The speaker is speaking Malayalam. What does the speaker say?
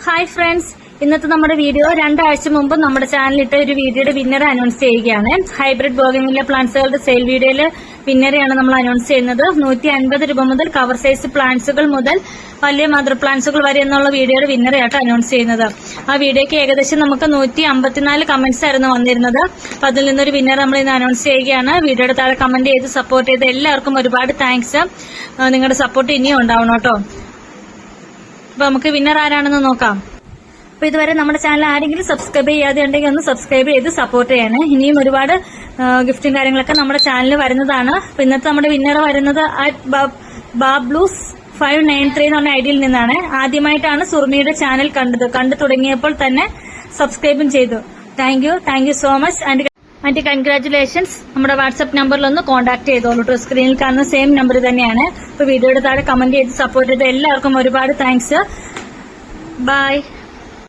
ഹായ് ഫ്രണ്ട്സ്, ഇന്നത്തെ നമ്മുടെ വീഡിയോ രണ്ടാഴ്ച മുമ്പ് നമ്മുടെ ചാനലിട്ട ഒരു വീഡിയോയുടെ വിന്നറെ അനൗൺസ് ചെയ്യുകയാണ്. ഹൈബ്രിഡ് ബോഗൻവില്ല പ്ലാന്റ്സുകളുടെ സെയിൽ വീഡിയോയില് വിന്നറെയാണ് നമ്മൾ അനൗൺസ് ചെയ്യുന്നത്. 150 രൂപ മുതൽ കവർ സൈസ് പ്ലാന്റ്സുകൾ മുതൽ വലിയ മദർ പ്ലാന്റ്സുകൾ വരെ എന്നുള്ള വീഡിയോയുടെ വിന്നറെയായിട്ട് അനൗൺസ് ചെയ്യുന്നത്. ആ വീഡിയോയ്ക്ക് ഏകദേശം നമുക്ക് 154 കമന്റ്സ് ആയിരുന്നു വന്നിരുന്നത്. അപ്പൊ അതിൽ നിന്നൊരു വിന്നർ നമ്മൾ ഇന്ന് അനൗൺസ് ചെയ്യുകയാണ്. വീഡിയോയുടെ താഴെ കമന്റ് ചെയ്ത് സപ്പോർട്ട് ചെയ്ത് എല്ലാവർക്കും ഒരുപാട് താങ്ക്സ്. നിങ്ങളുടെ സപ്പോർട്ട് ഇനിയും ഉണ്ടാവണം കേട്ടോ. അപ്പൊ നമുക്ക് വിന്നർ ആരാണെന്ന് നോക്കാം. അപ്പൊ ഇതുവരെ നമ്മുടെ ചാനൽ ആരെങ്കിലും സബ്സ്ക്രൈബ് ചെയ്യാതെ ഉണ്ടെങ്കിൽ ഒന്ന് സബ്സ്ക്രൈബ് ചെയ്ത് സപ്പോർട്ട് ചെയ്യണേ. ഇനിയും ഒരുപാട് ഗിഫ്റ്റും കാര്യങ്ങളൊക്കെ നമ്മുടെ ചാനലിൽ വരുന്നതാണ്. അപ്പൊ ഇന്നത്തെ നമ്മുടെ വിന്നർ വരുന്നത് ബാബ്ലൂസ് 593 എന്ന് പറഞ്ഞ ഐഡിയിൽ നിന്നാണ്. ആദ്യമായിട്ടാണ് സുർമിയുടെ ചാനൽ കണ്ടു തുടങ്ങിയപ്പോൾ തന്നെ സബ്സ്ക്രൈബും ചെയ്തു. Thank you so much and congratulations. നമ്മുടെ വാട്സ്ആപ്പ് നമ്പറിൽ ഒന്ന് കോൺടാക്ട് ചെയ്തോളൂ കേട്ടോ. സ്ക്രീനിൽ കാണുന്ന സെയിം നമ്പർ തന്നെയാണ്. അപ്പൊ വീഡിയോയുടെ താഴെ കമന്റ് ചെയ്ത് സപ്പോർട്ട് ചെയ്ത് എല്ലാവർക്കും ഒരുപാട് താങ്ക്സ്. ബൈ.